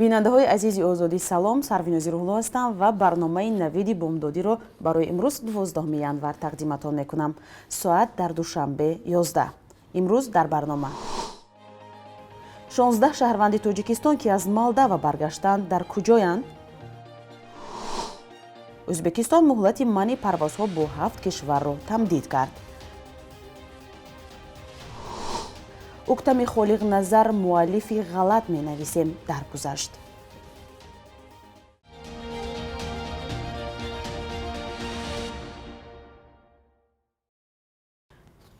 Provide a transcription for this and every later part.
бинандаҳои азизи озодӣ салом, Сарвинози Рӯҳло ҳастам ва барномаи Навиди бомдодиро барои имрӯз 12 январ тақдиматон мекунам. Соат дар душанбе 11. имрӯз дар барнома 16 шаҳрванди Тоҷикистон ки аз Молдова баргаштанд дар куҷоянд. Узбекистон муҳлати манъи парвозҳо бо 7 кишварро тамдид кард. Ӯктами Холиқназар муаллифи Ғалат менависем даргузашт.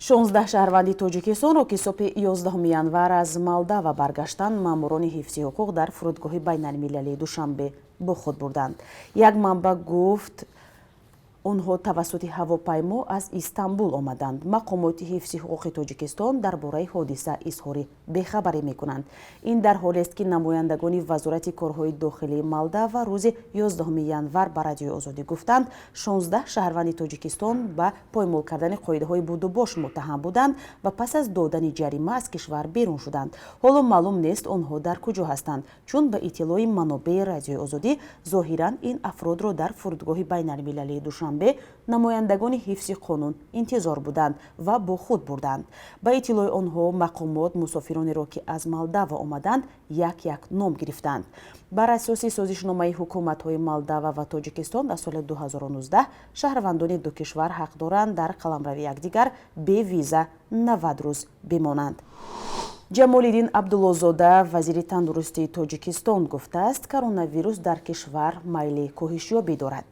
шонздаҳ шаҳрванди Тоҷикистонро ки субҳи 11 январ аз Молдова баргаштанд, маъмурони ҳифзи ҳуқуқ дар фурудгоҳи байналмилалии Душанбе бо худ бурданд. Як манбаъ гуфт, онҳо тавассути ҳавопаймо аз Истанбул омаданд. Мақомоти ҳифзи ҳуқуқи Тоҷикистон дар бораи ҳодиса изҳори бехабарӣ мекунанд. Ин дар ҳолест ки намояндагони вазорати корҳои дохилии Молдова рӯзи 11 январ ба Радиои Озодӣ гуфтанд, 16 шаҳрванди Тоҷикистон ба поймол кардани қоидаҳои будубош муттаҳам буданд ва пас аз додани ҷарима аз кишвар берун шуданд. Ҳоло маълум нест онҳо дар куҷо ҳастанд, чун ба иттилои манобеи Радиои Озодӣ зоҳиран ин афродро дар фурудгоҳи байналмилалии Душанбе намояндагони ҳифзи қонун интизор буданд ва бо худ бурданд. Ба иттилои онҳо мақомот мусофиронеро ки аз Молдова омаданд як ном гирифтанд. Бар асоси созишномаи ҳукуматҳои Молдова ва Тоҷикистон аз соли 2019 шаҳрвандони ду кишвар ҳақ доранд дар қаламрави якдигар бе виза 90 рӯз бимонанд. Ҷамолиддин Абдуллозода, вазири тандурустии Тоҷикистон, гуфтааст, коронавирус дар кишвар майли коҳишёбӣ дорад.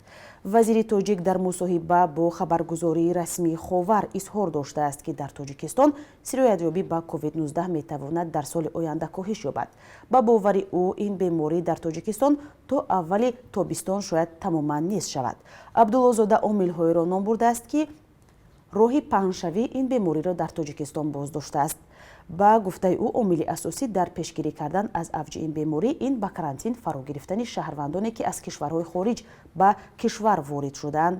Вазири тоҷик дар мусоҳиба бо хабаргузории расмии Ховар изҳор доштааст, ки дар Тоҷикистон сироятёбӣ ба COVID-19 метавонад дар соли оянда коҳиш ёбад. Ба бовари ӯ ин беморӣ дар Тоҷикистон то аввали тобистон шояд тамоман нест шавад. Абдуллозода омилҳоеро ном бурдааст, ки роҳи паҳншавии ин бемориро дар Тоҷикистон боздоштааст. Ба гуфтаи ӯ омили асосӣ дар пешгирӣ кардан аз авҷи ин беморӣ ин ба карантин фаро гирифтани шаҳрвандоне ки аз кишварҳои хориҷ ба кишвар ворид шуданд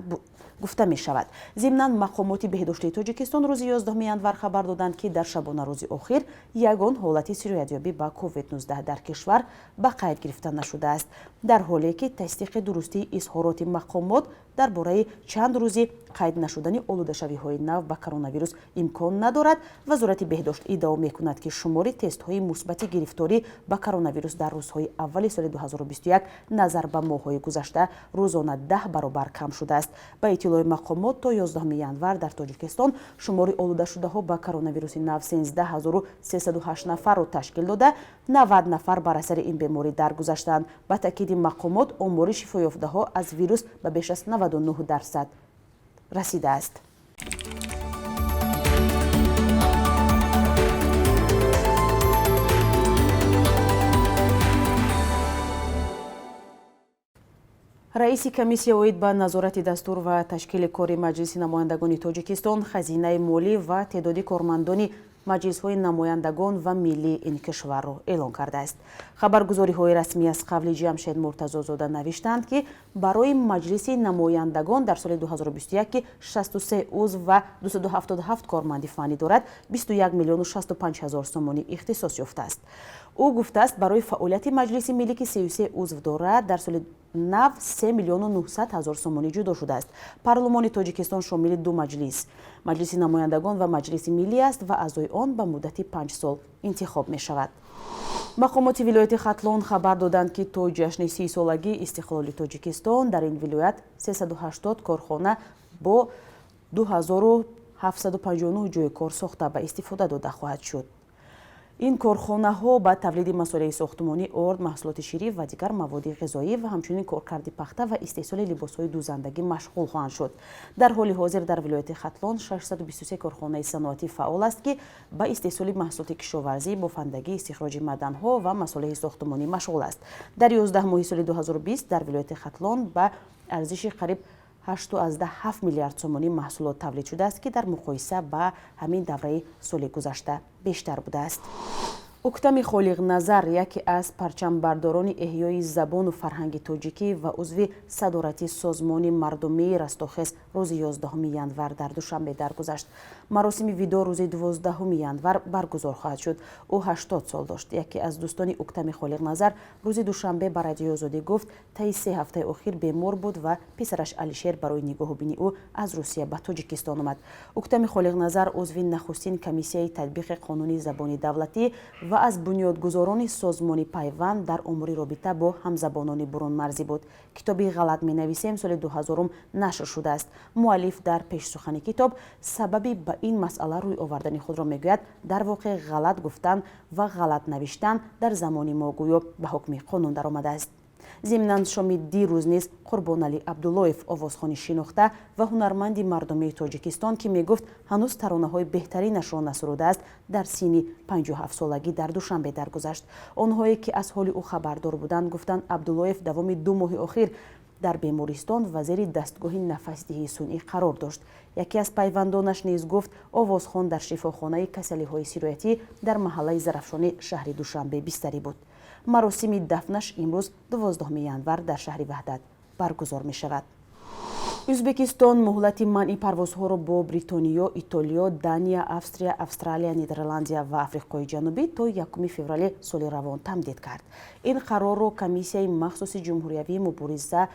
гуфта мешавад. Зимнан мақомоти беҳдоштии Тоҷикистон рӯзи 11 январ хабар доданд, ки дар шабона рӯзи охир ягон ҳолати сироятёбӣ ба COVID-19 дар кишвар ба қайд гирифта нашудааст, дар ҳоле ки тасдиқи дурустии изҳороти мақомот дар бораи чанд рӯзи қайд нашудани олудашавиҳои нав ба коронавирус имкон надорад. Вазорати беҳдошт иддао мекунад, ки шумори тестҳои мусбати гирифторӣ ба коронавирус дар рӯзҳои аввали соли 2021 назар ба моҳҳои гузашта рӯзона 10 баробар кам шудааст. Ба иттилои мақомот то 11 январ дар Тоҷикистон шумори олудашудаҳо ба коронавируси нав 13308 нафарро ташкил дода, 90 нафар бар асари ин беморӣ даргузаштанд. Ба таъкиди мақомот омори шифоёфтаҳо аз вирус ба беш аз 99% расидааст. раиси комиссия оид ба назорати дастур ва ташкили кори маҷлиси намояндагони Тоҷикистон, хазинаи молӣ ва теъдоди кормандони маҷлисҳои намояндагон ва миллии ин кишварро эълон кардааст. Хабаргузориҳои расмӣ аз қабли Ҷамшед Муртазозода навиштанд, ки барои маҷлиси намояндагон дар соли 2021 ки 63 узв ва 277 корманди фанӣ дорад, 21 млн 65 ҳазор сомонӣ ихтисос ёфтааст. ӯ гуфтааст, барои фаъолияти маҷлиси миллӣ ки 33 узв дорад, дар соли нав 3 млн 900 ҳазор сомонӣ ҷудо шудааст. Парлумони Тоҷикистон шомили ду маҷлис, маҷлиси намояндагон ва маҷлиси миллӣ аст ва аъзои он ба муддати 5 сол интихоб мешавад. Мақомоти вилояти Хатлон хабар доданд, ки то ҷашни 30-солагии истиқлоли Тоҷикистон дар ин вилоят 380 корхона бо 2759 ҷойи кор сохта ба истифода дода хоҳад шуд. ин корхонаҳо ба тавлиди масолеҳи сохтмонӣ, орд, маҳсулоти ширӣ ва дигар маводи ғизоӣ ва ҳамчунин коркарди пахта ва истеҳсоли либосҳои дузандагӣ машғул хоҳанд шуд. Дар ҳоли ҳозир дар вилояти Хатлон 623 корхонаи саноатӣ фаъол аст, ки ба истеҳсоли маҳсулоти кишоварзӣ, бофандагӣ, истихроҷи маъданҳо ва масолеҳи сохтмонӣ машғул аст. Дар 11 моҳи соли 2020 дар вилояти Хатлон ба арзиши қариб 8.7 миллиард сомонӣ маҳсулот тавлид шудааст, ки дар муқоиса ба ҳамин давраи соли гузашта бештар будааст. ӯктами Холиқназар яке аз парчамбардорони эҳёи забону фарҳанги тоҷикӣ ва узви садорати созмони мардумии растохез рӯзи 11 январ дар душанбе даргузашт. маросими видо рӯзи 12 январ баргузор хоҳад шуд. ӯ 80 сол дошт. яке аз дӯстони ӯктами Холиқназар рӯзи душанбе ба радиои Озодӣ гуфт таи 3 ҳафтаи охир бемор буд ва писараш Алишер барои нигоҳубини ӯ аз Русия ба Тоҷикистон омад. ӯктами Холиқназар узви нахустин комиссияи татбиқи қонуни забони давлатӣ ва аз бунёдгузорони созмони пайванд дар умури робита бо ҳамзабонони бурунмарзӣ буд. китоби «Ғалат менависем» соли 2000 нашр шудааст. муаллиф дар пешсухани китоб сабаби ба ин масъала рӯй овардани худро мегӯяд дар воқеъ ғалат гуфтан ва ғалат навиштан дар замони мо гӯё ба ҳукми қонун даромадааст. зимнан шоми дирӯз низ Қурбонали Абдуллоев овозхони шинохта ва ҳунарманди мардумии Тоҷикистон ки мегуфт ҳанӯз таронаҳои беҳтаринашро насурудааст дар синни 57 солагӣ дар душанбе даргузашт. онҳое ки аз ҳоли ӯ хабардор буданд гуфтанд Абдуллоев давоми 2 моҳи охир дар бемористон ва зери дастгоҳи нафасдиҳии сунъӣ қарор дошт. яке аз пайвандонаш низ гуфт овозхон дар шифохонаи касалиҳои сироятӣ дар маҳаллаи Зарафшони шаҳри Душанбе бистарӣ буд. маросими дафнаш имрӯз 12 январ дар шаҳри Ваҳдат баргузор мешавад. Узбекистон муҳлати манъи парвозҳоро бо Бритониё, Итолиё, Дания, Австрия, Австралия, Нидерландия ва Африқои Ҷанубӣ то 1 феврали соли равон тамдид кард. ин қарорро комиссияи махсуси ҷумҳуриявии мубориза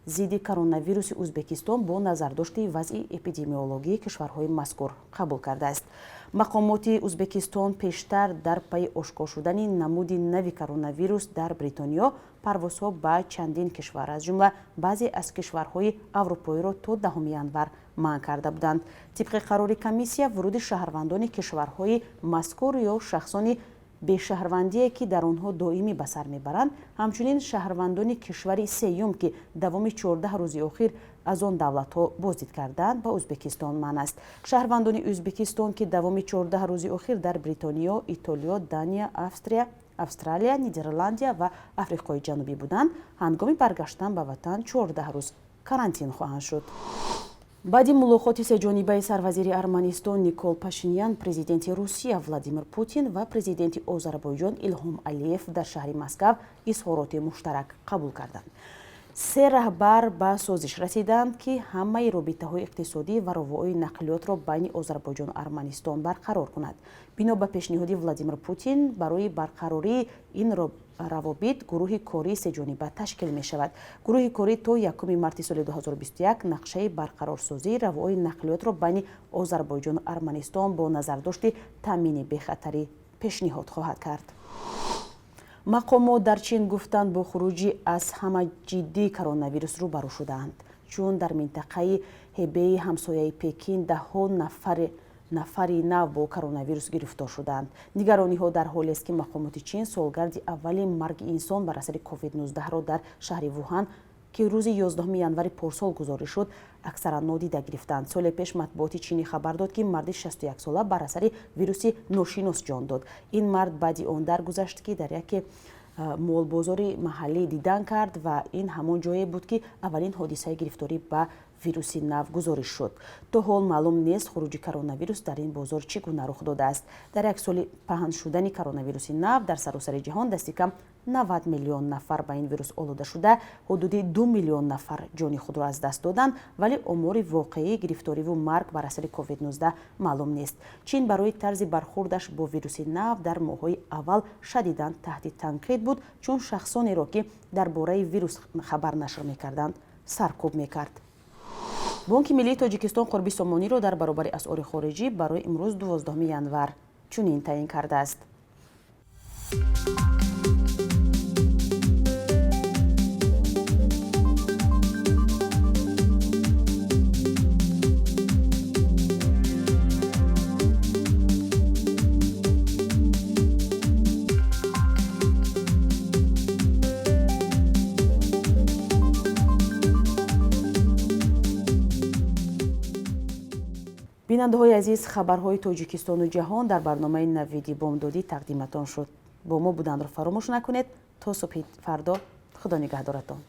зидди коронавируси Узбекистон бо назардошти вазъи эпидемиологии кишварҳои мазкур қабул кардааст. мақомоти Узбекистон пештар дар пайи ошкор шудани намуди нави коронавирус дар Бритониё парвозҳо ба чандин кишвар аз ҷумла баъзе аз кишварҳои аврупоиро то 10 январ манъ карда буданд. тибқи қарори комиссия вуруди шаҳрвандони кишварҳои мазкур ё шахсони бешаҳрвандие ки дар онҳо доимӣ ба сар мебаранд, ҳамчунин шаҳрвандони кишвари сеюм ки давоми 14 рӯзи охир аз он давлатҳо боздид карданд ба Узбекистон манъ аст. шаҳрвандони Узбекистон ки давоми 14 рӯзи охир дар Бритониё, Итолиё, Дания, Австрия, Австралия, Нидерландия ва Африқои Ҷанубӣ буданд, ҳангоми баргаштан ба ватан 14 рӯз карантин хоҳанд шуд. баъди мулоқоти сеҷонибаи сарвазири Арманистон Никол Пашинян, президенти Русия Владимир Путин ва президенти Озарбойҷон Илҳом Алиев дар шаҳри Москав изҳороти муштарак қабул карданд. се раҳбар ба созиш расиданд ки ҳамаи робитаҳои иқтисодӣ ва ровои нақлиётро байни Озарбойҷону Арманистон барқарор кунад. бино ба пешниҳоди Владимир Путин барои барқарории ин равобит гурӯҳи кории сеҷониба ташкил мешавад. гурӯҳи корӣ то 1 марти соли 2021 нақшаи барқарорсозии равои нақлиётро байни Озарбойҷону Арманистон бо назардошти таъмини бехатарӣ пешниҳод хоҳад кард. мақомот дар чин гуфтанд бо хуруҷи аз ҳама ҷиддии коронавирус рӯбарӯ шудаанд, чун дар минтақаи ҳебеи ҳамсояи Пекин даҳҳо нафари нав бо коронавирус гирифтор шуданд. нигарониҳо дар ҳолест ки мақомоти чин солгарди аввали марги инсон бар асари COVID-19-ро дар шаҳри Вуҳан ки рӯзи 11 январи порсол гузорӣ шуд, аксаран нодида гирифтанд. соли пеш матбуоти чинӣ хабар дод ки марди 61 сола бар асари вируси ношинос ҷон дод. ин мард баъди он даргузашт ки дар яке молбозори маҳаллӣ дидан кард ва ин ҳамон ҷое буд ки аввалин ҳодисаи гирифторӣ ба вируси нав гузориш шуд. то ҳол маълум нест хуруҷи коронавирус дар ин бозор чӣ гуна рух додааст. дар як соли паҳн шудани коронавируси нав дар саросари ҷаҳон дасти кам 90 миллион нафар ба ин вирус олуда шуда, ҳудуди 2 миллион нафар ҷони худро аз даст доданд, вале омори воқеии гирифториву марг бар асари COVID-19 маълум нест. чин барои тарзи бархурдаш бо вируси нав дар моҳҳои аввал шадидан таҳти танқид буд, чун шахсонеро ки дар бораи вирус хабар нашр мекарданд саркӯб мекард. бонки миллии Тоҷикистон қурби сомониро дар баробари асъори хориҷӣ барои имрӯз 12 январ чунин таъин кардааст. бинандаҳои азиз, хабарҳои Тоҷикистону ҷаҳон дар барномаи Навиди бомдодӣ тақдиматон шуд. бо мо буданро фаромӯш накунед. то субҳи фардо худо нигаҳдоратон.